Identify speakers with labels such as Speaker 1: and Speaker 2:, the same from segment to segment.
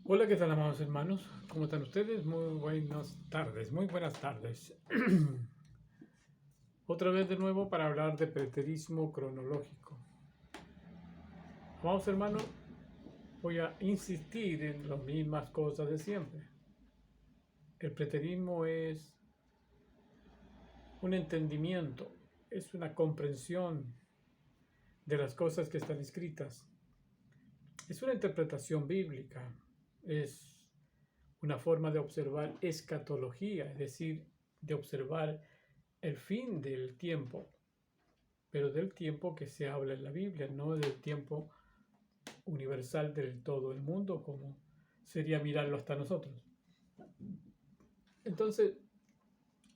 Speaker 1: Hola, ¿qué tal, amados hermanos? ¿Cómo están ustedes? Muy buenas tardes, muy buenas tardes. Otra vez de nuevo para hablar de preterismo cronológico. Amados hermanos, voy a insistir en las mismas cosas de siempre. El preterismo es un entendimiento, es una comprensión de las cosas que están escritas. Es una interpretación bíblica, es una forma de observar escatología, es decir, de observar el fin del tiempo, pero del tiempo que se habla en la Biblia, no del tiempo universal del todo el mundo, como sería mirarlo hasta nosotros. Entonces,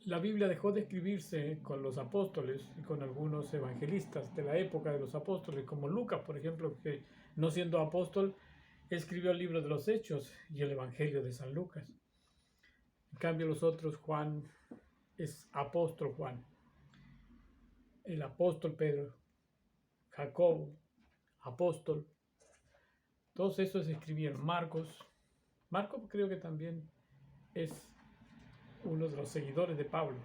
Speaker 1: la Biblia dejó de escribirse con los apóstoles y con algunos evangelistas de la época de los apóstoles, como Lucas, por ejemplo, que no siendo apóstol, escribió el libro de los Hechos y el Evangelio de San Lucas. En cambio, los otros, Juan es apóstol Juan, el apóstol Pedro, Jacobo, apóstol. Todos estos escribieron. Marcos creo que también es uno de los seguidores de Pablo.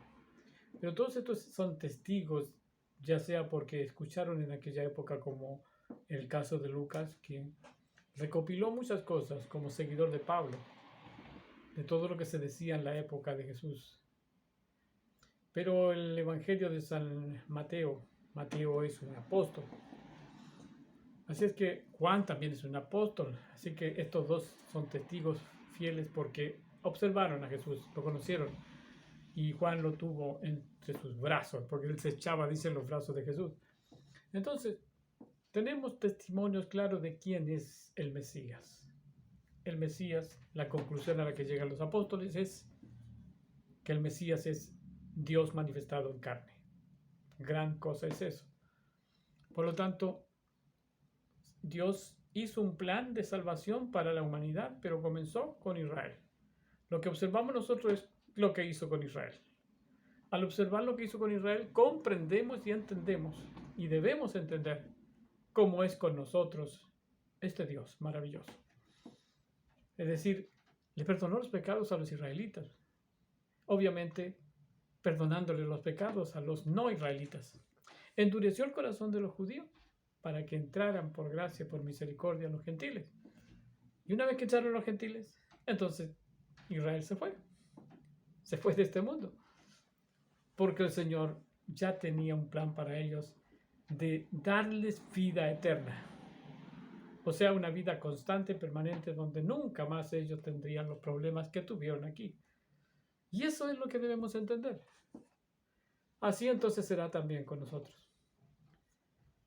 Speaker 1: Pero todos estos son testigos, ya sea porque escucharon en aquella época, como el caso de Lucas, que recopiló muchas cosas como seguidor de Pablo, de todo lo que se decía en la época de Jesús. Pero el Evangelio de San Mateo es un apóstol. Así es que Juan también es un apóstol. Así que estos dos son testigos fieles porque observaron a Jesús, lo conocieron. Y Juan lo tuvo entre sus brazos, porque él se echaba, dice, en los brazos de Jesús. Entonces, tenemos testimonios claros de quién es el Mesías. El Mesías, la conclusión a la que llegan los apóstoles es que el Mesías es Dios manifestado en carne. Gran cosa es eso. Por lo tanto, Dios hizo un plan de salvación para la humanidad, pero comenzó con Israel. Lo que observamos nosotros es lo que hizo con Israel. Al observar lo que hizo con Israel, comprendemos y entendemos, y debemos entender cómo es con nosotros este Dios maravilloso. Es decir, le perdonó los pecados a los israelitas, obviamente perdonándole los pecados a los no israelitas. Endureció el corazón de los judíos para que entraran por gracia, por misericordia los gentiles. Y una vez que entraron los gentiles, entonces Israel se fue de este mundo, porque el Señor ya tenía un plan para ellos de darles vida eterna. O sea, una vida constante, permanente, donde nunca más ellos tendrían los problemas que tuvieron aquí. Y eso es lo que debemos entender. Así entonces será también con nosotros.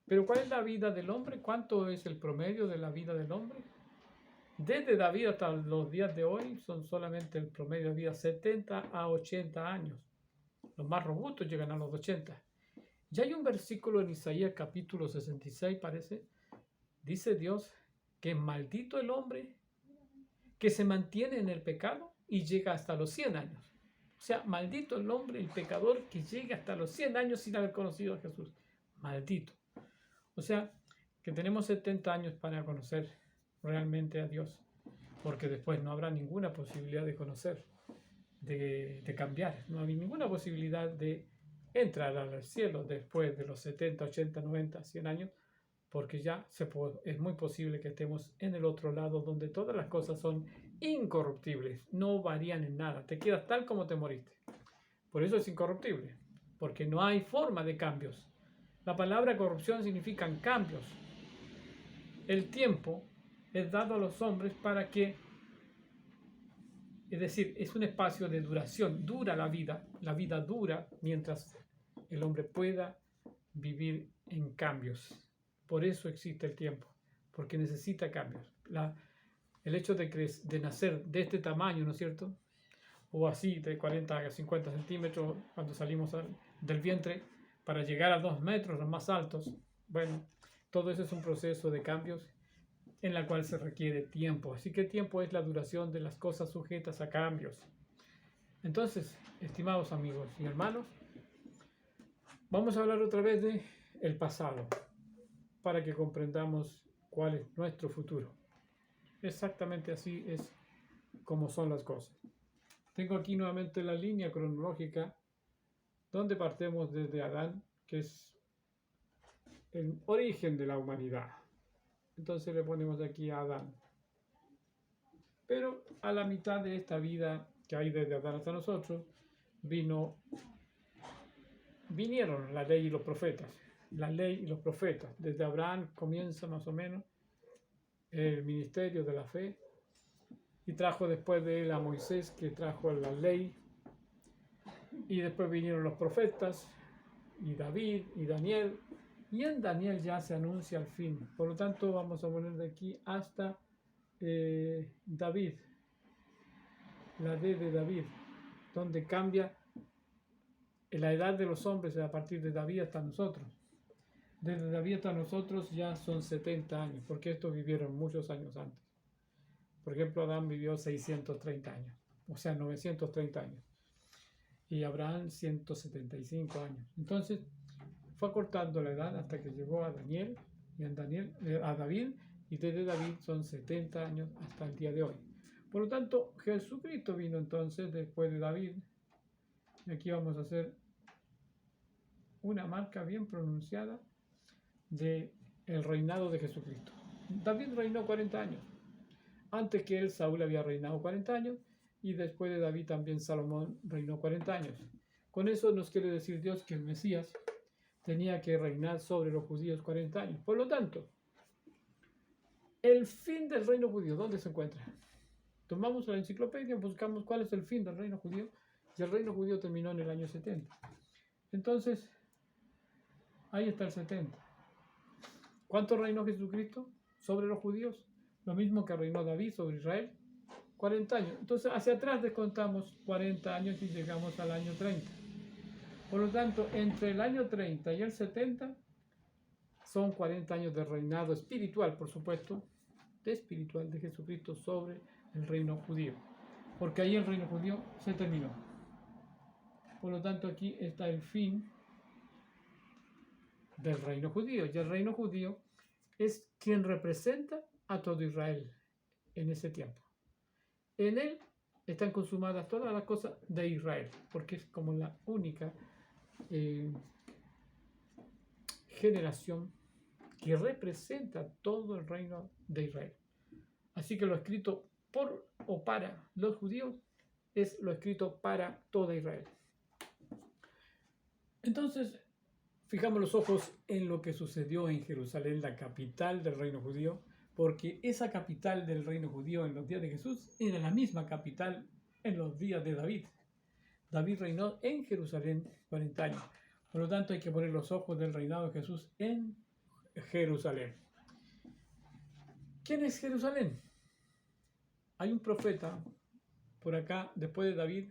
Speaker 1: Pero ¿cuál es la vida del hombre? ¿Cuánto es el promedio de la vida del hombre? Desde David hasta los días de hoy son solamente el promedio de vida 70 a 80 años. Los más robustos llegan a los 80. Ya hay un versículo en Isaías capítulo 66, parece. Dice Dios que maldito el hombre que se mantiene en el pecado y llega hasta los 100 años. O sea, maldito el hombre, el pecador que llega hasta los 100 años sin haber conocido a Jesús. Maldito. O sea, que tenemos 70 años para conocer realmente a Dios, porque después no habrá ninguna posibilidad de conocer, de cambiar. No hay ninguna posibilidad de entrar al cielo después de los 70, 80, 90, 100 años, porque ya es muy posible que estemos en el otro lado, donde todas las cosas son incorruptibles, no varían en nada, te quedas tal como te moriste. Por eso es incorruptible, porque no hay forma de cambios. La palabra corrupción significa cambios. El tiempo es dado a los hombres para que, es decir, es un espacio de duración, dura la vida dura mientras el hombre pueda vivir en cambios. Por eso existe el tiempo, porque necesita cambios. El hecho de nacer de este tamaño, ¿no es cierto? O así, de 40 a 50 centímetros, cuando salimos del vientre, para llegar a 2 metros, los más altos. Bueno, todo eso es un proceso de cambios en la cual se requiere tiempo. Así que tiempo es la duración de las cosas sujetas a cambios. Entonces, estimados amigos y hermanos, vamos a hablar otra vez de el pasado, para que comprendamos cuál es nuestro futuro. Exactamente así es como son las cosas. Tengo aquí nuevamente la línea cronológica donde partemos desde Adán, que es el origen de la humanidad. Entonces le ponemos aquí a Adán. Pero a la mitad de esta vida que hay desde Adán hasta nosotros, vinieron la ley y los profetas. La ley y los profetas. Desde Abraham comienza más o menos el ministerio de la fe y trajo después de él a Moisés, que trajo la ley, y después vinieron los profetas y David y Daniel, y en Daniel ya se anuncia el fin. Por lo tanto vamos a poner de aquí hasta David, la D de David, donde cambia la edad de los hombres a partir de David hasta nosotros. Desde David hasta nosotros ya son 70 años, porque estos vivieron muchos años antes. Por ejemplo, Adán vivió 630 años, o sea, 930 años. Y Abraham 175 años. Entonces, fue acortando la edad hasta que llegó a Daniel, y a David, y desde David son 70 años hasta el día de hoy. Por lo tanto, Jesucristo vino entonces después de David. Y aquí vamos a hacer una marca bien pronunciada de el reinado de Jesucristo. David reinó 40 años. Antes que él, Saúl había reinado 40 años, y después de David también Salomón reinó 40 años. Con eso nos quiere decir Dios que el Mesías tenía que reinar sobre los judíos 40 años. Por lo tanto, el fin del reino judío, ¿dónde se encuentra? Tomamos la enciclopedia, buscamos cuál es el fin del reino judío, y el reino judío terminó en el año 70. Entonces, ahí está el 70. ¿Cuánto reinó Jesucristo sobre los judíos? Lo mismo que reinó David sobre Israel, 40 años. Entonces, hacia atrás descontamos 40 años y llegamos al año 30. Por lo tanto, entre el año 30 y el 70 son 40 años de reinado espiritual, por supuesto, espiritual de Jesucristo sobre el reino judío. Porque ahí el reino judío se terminó. Por lo tanto, aquí está el fin del reino judío. Y el reino judío es quien representa a todo Israel en ese tiempo. En él están consumadas todas las cosas de Israel, porque es como la única generación que representa todo el reino de Israel. Así que lo escrito por o para los judíos es lo escrito para toda Israel. Entonces, fijamos los ojos en lo que sucedió en Jerusalén, la capital del reino judío, porque esa capital del reino judío en los días de Jesús era la misma capital en los días de David. David reinó en Jerusalén 40 años. Por lo tanto, hay que poner los ojos del reinado de Jesús en Jerusalén. ¿Quién es Jerusalén? Hay un profeta por acá, después de David,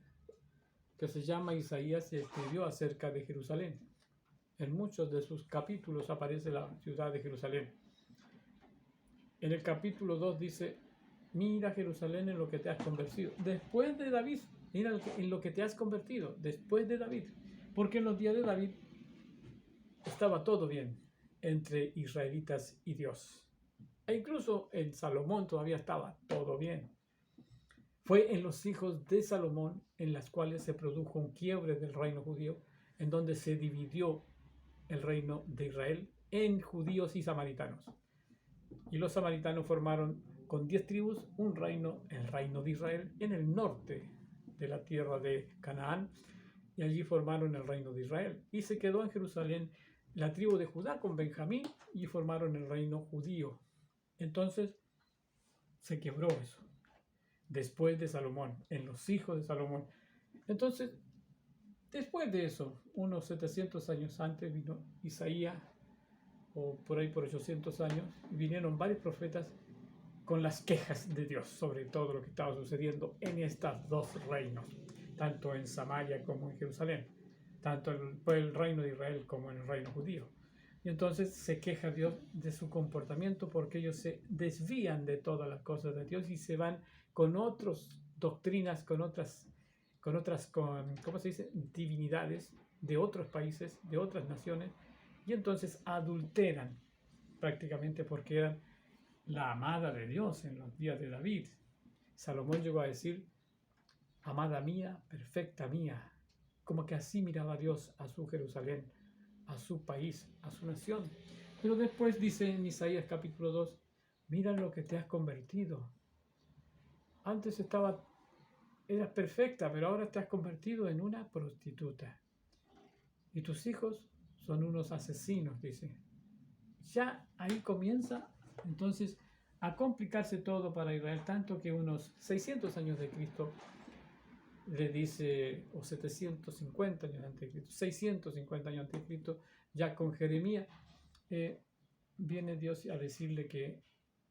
Speaker 1: que se llama Isaías, y escribió acerca de Jerusalén. En muchos de sus capítulos aparece la ciudad de Jerusalén. En el capítulo 2 dice: mira Jerusalén en lo que te has convertido. Después de David, mira en lo que te has convertido, después de David. Porque en los días de David estaba todo bien entre israelitas y Dios. E incluso en Salomón todavía estaba todo bien. Fue en los hijos de Salomón en las cuales se produjo un quiebre del reino judío, en donde se dividió el reino de Israel en judíos y samaritanos. Y los samaritanos formaron con 10 tribus un reino, el reino de Israel, en el norte de la tierra de Canaán, y allí formaron el reino de Israel. Y se quedó en Jerusalén la tribu de Judá con Benjamín, y formaron el reino judío. Entonces se quebró eso después de Salomón, en los hijos de Salomón. Entonces, después de eso, unos 700 años antes, vino Isaías, o por ahí por 800 años, y vinieron varios profetas con las quejas de Dios sobre todo lo que estaba sucediendo en estos dos reinos, tanto en Samaria como en Jerusalén, tanto en el reino de Israel como en el reino judío. Y entonces se queja Dios de su comportamiento, porque ellos se desvían de todas las cosas de Dios y se van con otras doctrinas, con otras, ¿cómo se dice?, divinidades de otros países, de otras naciones, y entonces adulteran prácticamente, porque eran la amada de Dios en los días de David. Salomón llegó a decir, amada mía, perfecta mía, como que así miraba Dios a su Jerusalén, a su país, a su nación. Pero después dice en Isaías capítulo 2, mira lo que te has convertido. Antes eras perfecta, pero ahora te has convertido en una prostituta. Y tus hijos son unos asesinos, dice. Ya ahí comienza entonces a complicarse todo para Israel, tanto que unos 600 años de Cristo le dice, o 750 años antes de Cristo, 650 años antes de Cristo, ya con Jeremías, viene Dios a decirle que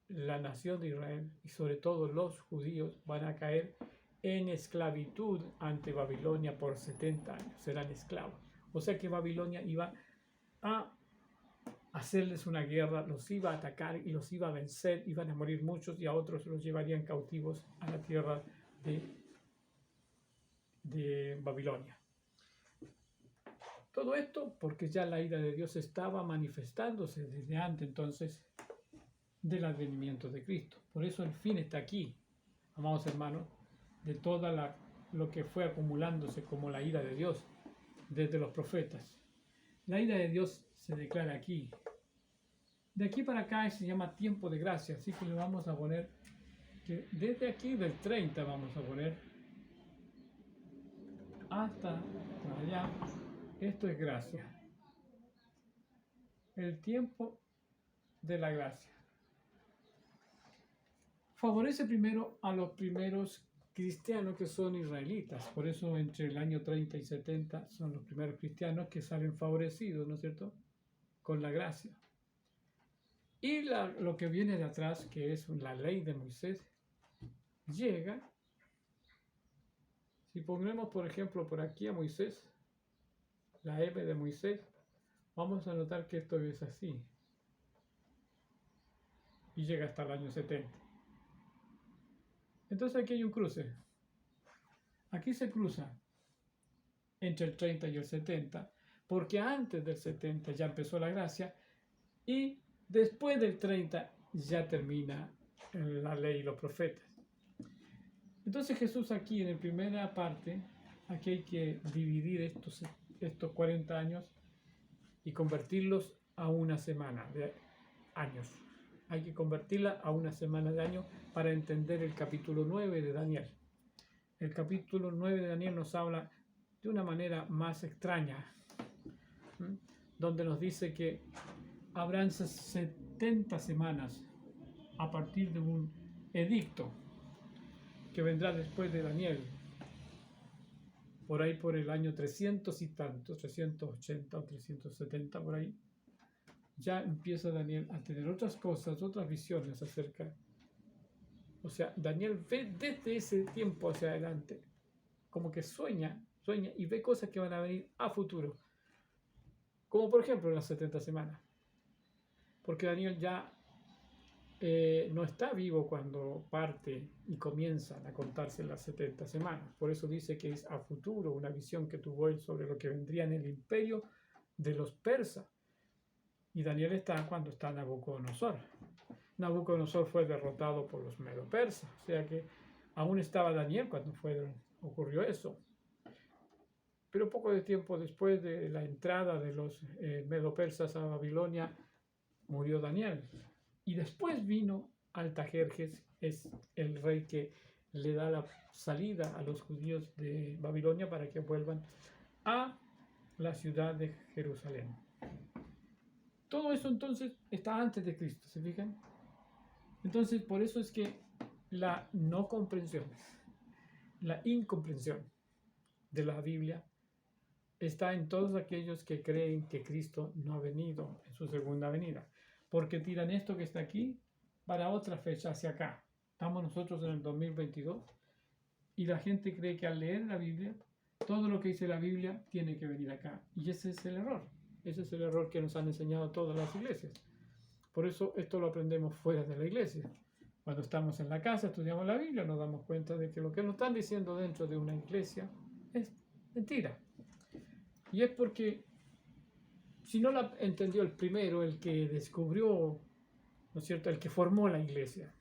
Speaker 1: la nación de Israel y sobre todo los judíos van a caer en esclavitud ante Babilonia por 70 años, serán esclavos. O sea que Babilonia iba a hacerles una guerra, los iba a atacar y los iba a vencer, iban a morir muchos y a otros los llevarían cautivos a la tierra de Babilonia. Todo esto porque ya la ira de Dios estaba manifestándose desde antes entonces del advenimiento de Cristo. Por eso el fin está aquí, amados hermanos, de toda lo que fue acumulándose como la ira de Dios desde los profetas. La ira de Dios se declara aquí. De aquí para acá se llama tiempo de gracia, así que le vamos a poner que desde aquí del 30 vamos a poner hasta allá, esto es gracia. El tiempo de la gracia. Favorece primero a los primeros cristianos que son israelitas, por eso entre el año 30 y 70 son los primeros cristianos que salen favorecidos, ¿no es cierto?, con la gracia. Y lo que viene de atrás, que es la ley de Moisés, llega. Si ponemos, por ejemplo, por aquí a Moisés, la M de Moisés, vamos a notar que esto es así. Y llega hasta el año 70. Entonces aquí hay un cruce. Aquí se cruza entre el 30 y el 70, porque antes del 70 ya empezó la gracia y después del 30 ya termina la ley y los profetas. Entonces Jesús aquí en la primera parte, aquí hay que dividir estos 40 años y convertirlos a una semana de años. Hay que convertirla a una semana de años para entender el capítulo 9 de Daniel. El capítulo 9 de Daniel nos habla de una manera más extraña, donde nos dice que habrán 70 semanas a partir de un edicto que vendrá después de Daniel, por ahí por el año 300 y tantos, 380 o 370, por ahí, ya empieza Daniel a tener otras cosas, otras visiones acerca. O sea, Daniel ve desde ese tiempo hacia adelante, como que sueña y ve cosas que van a venir a futuro. Como por ejemplo las 70 semanas. Porque Daniel ya no está vivo cuando parte y comienzan a contarse las 70 semanas. Por eso dice que es a futuro una visión que tuvo él sobre lo que vendría en el imperio de los persas. Y Daniel está cuando está Nabucodonosor. Nabucodonosor fue derrotado por los medo-persas, o sea que aún estaba Daniel cuando ocurrió eso. Pero poco de tiempo después de la entrada de los medo-persas a Babilonia, murió Daniel. Y después vino Artajerjes, es el rey que le da la salida a los judíos de Babilonia para que vuelvan a la ciudad de Jerusalén. Todo eso entonces está antes de Cristo, ¿se fijan? Entonces, por eso es que la no comprensión, la incomprensión de la Biblia está en todos aquellos que creen que Cristo no ha venido en su segunda venida, porque tiran esto que está aquí para otra fecha hacia acá. Estamos nosotros en el 2022 y la gente cree que al leer la Biblia, todo lo que dice la Biblia tiene que venir acá. Y ese es el error. Ese es el error que nos han enseñado todas las iglesias. Por eso esto lo aprendemos fuera de la iglesia. Cuando estamos en la casa, estudiamos la Biblia, nos damos cuenta de que lo que nos están diciendo dentro de una iglesia es mentira. Y es porque si no la entendió el primero, el que descubrió ¿no es cierto? El que formó la iglesia,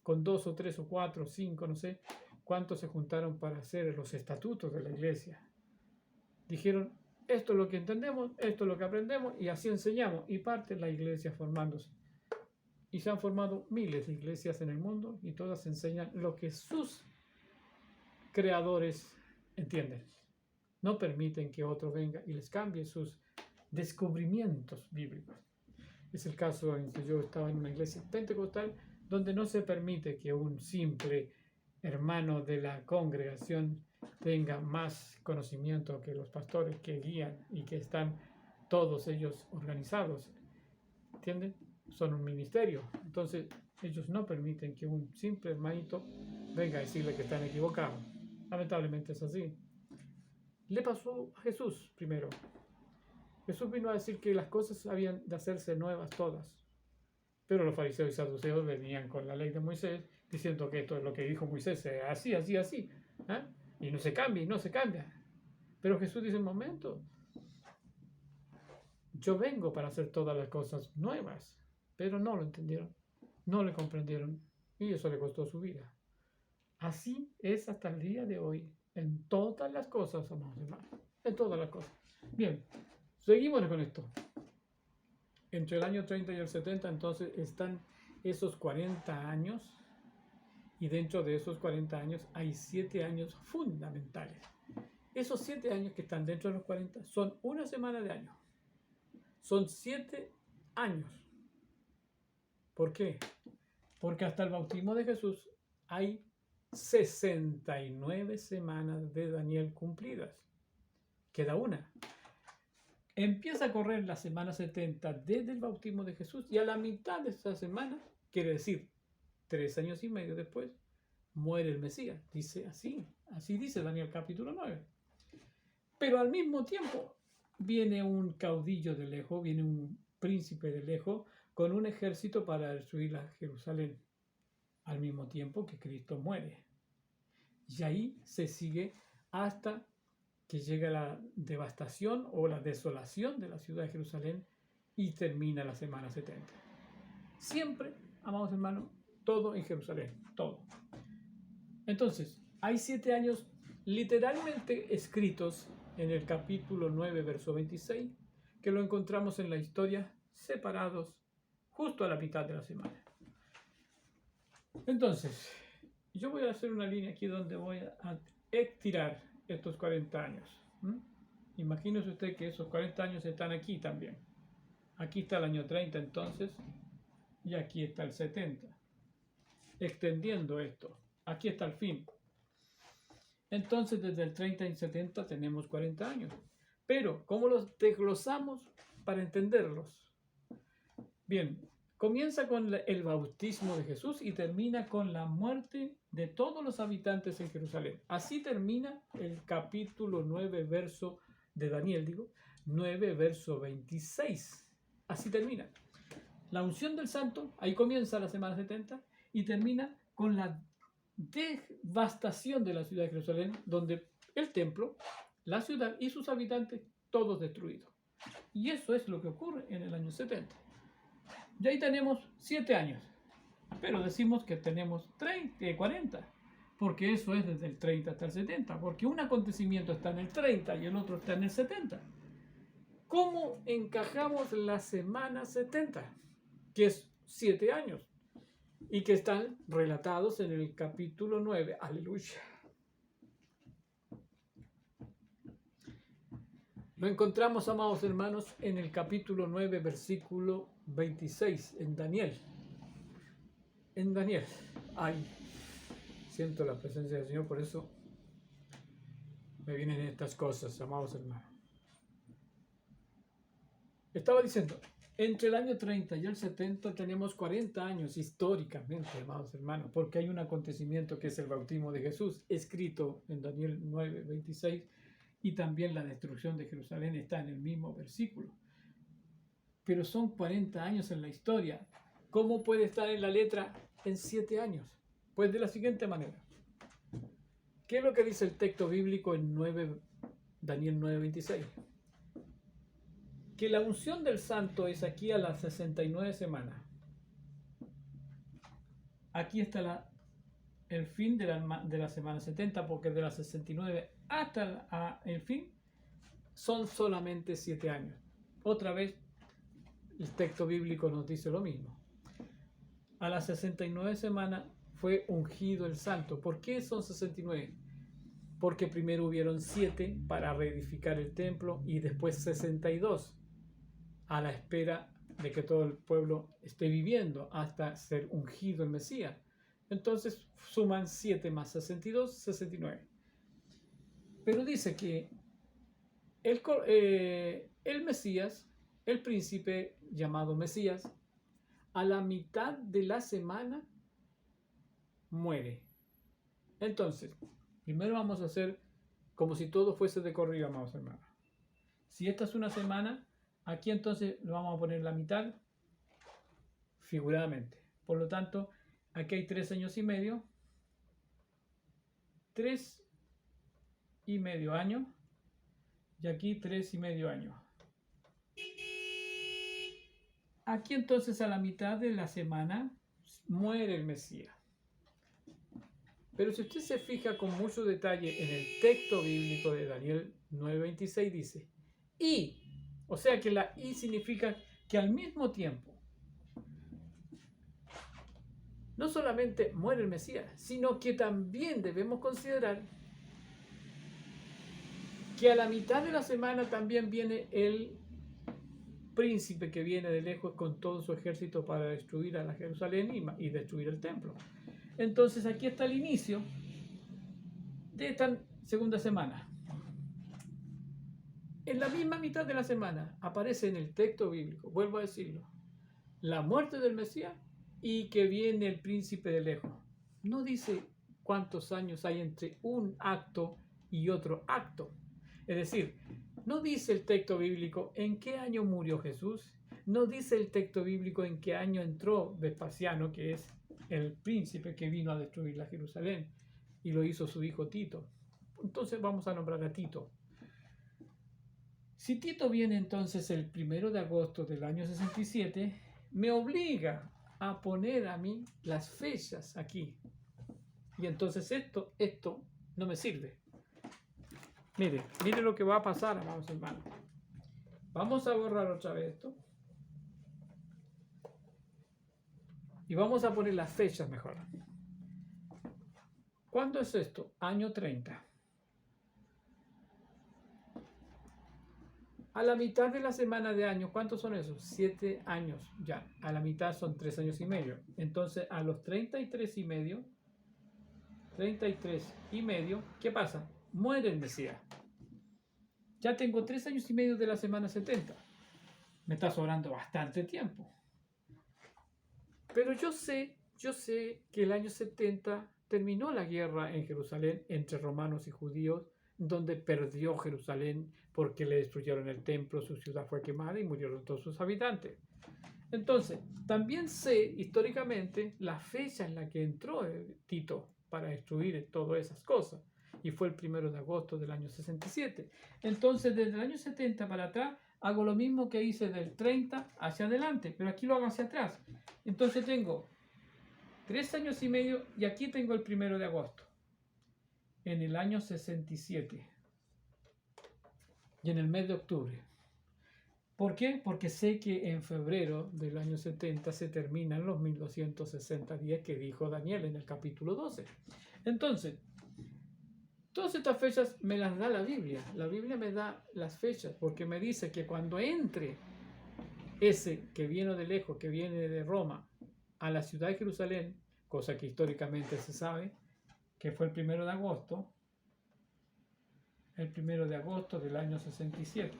Speaker 1: con 2 o 3 o 4 o 5, no sé cuántos se juntaron para hacer los estatutos de la iglesia. Dijeron, esto es lo que entendemos, esto es lo que aprendemos y así enseñamos. Y parte la iglesia formándose. Y se han formado miles de iglesias en el mundo y todas enseñan lo que sus creadores entienden. No permiten que otro venga y les cambie sus descubrimientos bíblicos. Es el caso en que yo estaba en una iglesia pentecostal donde no se permite que un simple hermano de la congregación tenga más conocimiento que los pastores que guían y que están todos ellos organizados. ¿Entienden? Son un ministerio. Entonces, ellos no permiten que un simple hermanito venga a decirle que están equivocados. Lamentablemente es así. Le pasó a Jesús primero. Jesús vino a decir que las cosas habían de hacerse nuevas todas. Pero los fariseos y saduceos venían con la ley de Moisés diciendo que esto es lo que dijo Moisés, así, así, así. ¿Eh? Y no se cambia, y no se cambia. Pero Jesús dice, un momento, yo vengo para hacer todas las cosas nuevas. Pero no lo entendieron, no le comprendieron y eso le costó su vida. Así es hasta el día de hoy, en todas las cosas, amados hermanos, en todas las cosas. Bien, seguimos con esto. Entre el año 30 y el 70, entonces, están esos 40 años y dentro de esos 40 años hay 7 años fundamentales. Esos 7 años que están dentro de los 40 son una semana de año. Son 7 años. ¿Por qué? Porque hasta el bautismo de Jesús hay 69 semanas de Daniel cumplidas. Queda una. Empieza a correr la semana 70 desde el bautismo de Jesús y a la mitad de esa semana, quiere decir 3 años y medio después, muere el Mesías. Dice así dice Daniel capítulo 9. Pero al mismo tiempo viene un caudillo de lejos, viene un príncipe de lejos con un ejército para destruir a Jerusalén, al mismo tiempo que Cristo muere. Y ahí se sigue hasta que llega la devastación o la desolación de la ciudad de Jerusalén y termina la semana 70. Siempre, amados hermanos, todo en Jerusalén, todo. Entonces, hay 7 años literalmente escritos en el capítulo 9, verso 26, que lo encontramos en la historia separados justo a la mitad de la semana. Entonces, yo voy a hacer una línea aquí donde voy a estirar estos 40 años. Imagínese usted que esos 40 años están aquí también. Aquí está el año 30 entonces, y aquí está el 70. Extendiendo esto, aquí está el fin. Entonces, desde el 30 y 70 tenemos 40 años. Pero, ¿cómo los desglosamos para entenderlos? Bien, comienza con el bautismo de Jesús y termina con la muerte de todos los habitantes en Jerusalén. Así termina el capítulo 9, verso de Daniel, 9, verso 26. Así termina. La unción del santo, ahí comienza la semana 70 y termina con la devastación de la ciudad de Jerusalén, donde el templo, la ciudad y sus habitantes, todos destruidos. Y eso es lo que ocurre en el año 70. Y ahí tenemos 7 años, pero decimos que tenemos 40, porque eso es desde el 30 hasta el 70, porque un acontecimiento está en el 30 y el otro está en el 70. ¿Cómo encajamos la semana 70? Que es 7 años y que están relatados en el capítulo 9. Aleluya. Lo encontramos, amados hermanos, en el capítulo 9, versículo 26, en Daniel. En Daniel. Ay, siento la presencia del Señor, por eso me vienen estas cosas, amados hermanos. Estaba diciendo, entre el año 30 y el 70 tenemos 40 años históricamente, amados hermanos, porque hay un acontecimiento que es el bautismo de Jesús, escrito en Daniel 9, 26, y también la destrucción de Jerusalén está en el mismo versículo. Pero son 40 años en la historia. ¿Cómo puede estar en la letra en 7 años? Pues de la siguiente manera. ¿Qué es lo que dice el texto bíblico en Daniel 9, 26? Que la unción del santo es aquí a las 69 semanas. aquí está el fin de la semana 70, porque de la 69 hasta el fin son solamente 7 años. Otra vez, el texto bíblico nos dice lo mismo. A las 69 semanas fue ungido el santo. ¿Por qué son 69? Porque primero hubieron 7 para reedificar el templo y después 62 a la espera de que todo el pueblo esté viviendo hasta ser ungido el Mesías. Entonces suman 7 más 62, 69. Pero dice que el Mesías, el príncipe llamado Mesías, a la mitad de la semana muere. Entonces, primero vamos a hacer como si todo fuese de corrido, amados hermanos. Si esta es una semana, aquí entonces lo vamos a poner la mitad figuradamente. Por lo tanto, aquí hay 3 años y medio. 3 y medio años. Y aquí 3 y medio años. Aquí entonces a la mitad de la semana muere el Mesías. Pero si usted se fija con mucho detalle en el texto bíblico de Daniel 9:26 dice, y, o sea que la y significa que al mismo tiempo, no solamente muere el Mesías, sino que también debemos considerar que a la mitad de la semana también viene el príncipe que viene de lejos con todo su ejército para destruir a la Jerusalén y destruir el templo. Entonces aquí está el inicio de esta segunda semana. En la misma mitad de la semana aparece en el texto bíblico, vuelvo a decirlo, la muerte del Mesías y que viene el príncipe de lejos. No dice cuántos años hay entre un acto y otro acto. Es decir, no dice el texto bíblico en qué año murió Jesús. No dice el texto bíblico en qué año entró Vespasiano, que es el príncipe que vino a destruir la Jerusalén, y lo hizo su hijo Tito. Entonces vamos a nombrar a Tito. Si Tito viene entonces el 1 de agosto del año 67, me obliga a poner a mí las fechas aquí. Y entonces esto no me sirve. Mire lo que va a pasar, amados hermanos. Vamos a borrar otra vez esto. Y vamos a poner las fechas mejor. ¿Cuándo es esto? Año 30. A la mitad de la semana de año, ¿cuántos son esos? 7 años ya. A la mitad son 3 años y medio. Entonces, a los 33 y medio, ¿qué pasa? Muere el Mesías. Ya tengo 3 años y medio de la semana 70. Me está sobrando bastante tiempo. Pero yo sé que el año 70 terminó la guerra en Jerusalén entre romanos y judíos, donde perdió Jerusalén porque le destruyeron el templo, su ciudad fue quemada y murieron todos sus habitantes. Entonces, también sé históricamente la fecha en la que entró Tito para destruir todas esas cosas, y fue el 1 de agosto del año 67. Entonces, desde el año 70 para atrás, hago lo mismo que hice del 30 hacia adelante, pero aquí lo hago hacia atrás. Entonces tengo 3 años y medio y aquí tengo el 1 de agosto, en el año 67 y en el mes de octubre. ¿Por qué? Porque sé que en febrero del año 70 se terminan los 1260 días que dijo Daniel en el capítulo 12. Entonces, todas estas fechas me las da la Biblia. La Biblia me da las fechas porque me dice que cuando entre ese que viene de lejos, que viene de Roma, a la ciudad de Jerusalén, cosa que históricamente se sabe, que fue el 1 de agosto, el 1 de agosto del año 67.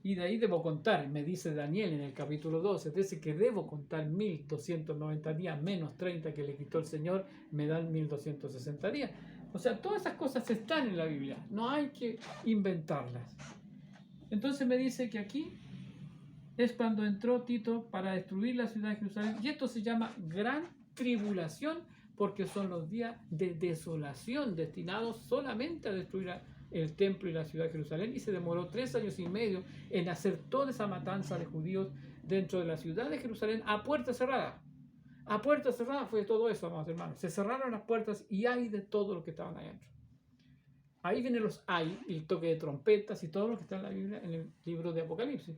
Speaker 1: Y de ahí debo contar, me dice Daniel en el capítulo 12, dice que debo contar 1290 días, menos 30 que le quitó el Señor, me dan 1260 días. O sea, todas esas cosas están en la Biblia, no hay que inventarlas. Entonces me dice que aquí es cuando entró Tito para destruir la ciudad de Jerusalén, y esto se llama gran tribulación, porque son los días de desolación destinados solamente a destruir el templo y la ciudad de Jerusalén, y se demoró 3 años y medio en hacer toda esa matanza de judíos dentro de la ciudad de Jerusalén a puerta cerrada. A puertas cerradas fue todo eso, amados hermanos. Se cerraron las puertas y hay de todo lo que estaban ahí adentro. Ahí vienen los hay, el toque de trompetas y todo lo que está en la Biblia, en el libro de Apocalipsis.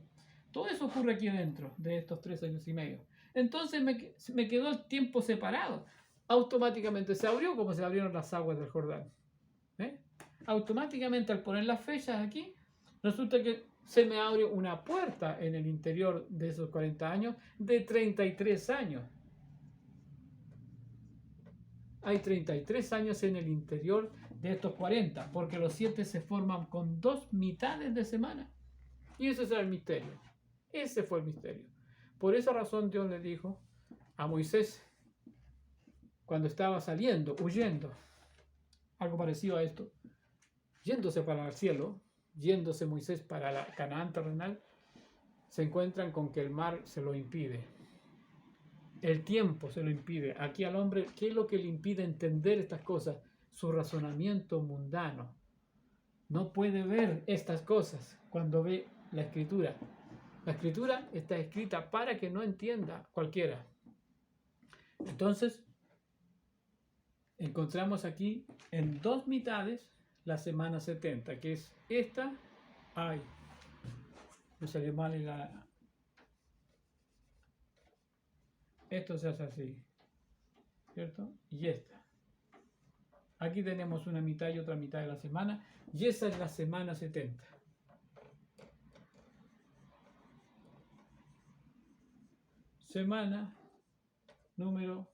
Speaker 1: Todo eso ocurre aquí adentro de estos 3 años y medio. Entonces me quedó el tiempo separado. Automáticamente se abrió como se abrieron las aguas del Jordán. Automáticamente al poner las fechas aquí, resulta que se me abre una puerta en el interior de esos 40 años de 33 años. Hay 33 años en el interior de estos 40, porque los 7 se forman con 2 mitades de semana. Y ese era el misterio. Ese fue el misterio. Por esa razón Dios le dijo a Moisés, cuando estaba saliendo, huyendo, algo parecido a esto, yéndose para el cielo, yéndose Moisés para la Canaán terrenal, se encuentran con que el mar se lo impide. El tiempo se lo impide. Aquí al hombre, ¿qué es lo que le impide entender estas cosas? Su razonamiento mundano. No puede ver estas cosas cuando ve la Escritura. La Escritura está escrita para que no entienda cualquiera. Entonces, encontramos aquí en 2 mitades la semana 70, que es esta. Ay, me salió mal en la... Esto se hace así, ¿cierto? Y esta. Aquí tenemos una mitad y otra mitad de la semana, y esa es la semana 70. Semana número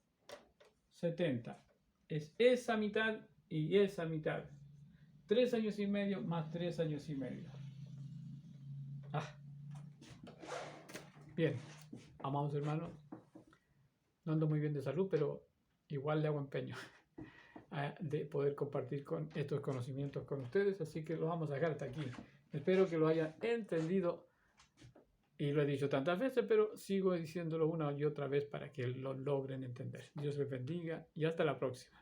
Speaker 1: 70. Es esa mitad y esa mitad. 3 años y medio más 3 años y medio. Bien, amados hermanos, no ando muy bien de salud, pero igual le hago empeño de poder compartir con estos conocimientos con ustedes, así que lo vamos a dejar hasta aquí. Espero que lo hayan entendido y lo he dicho tantas veces, pero sigo diciéndolo una y otra vez para que lo logren entender. Dios les bendiga y hasta la próxima.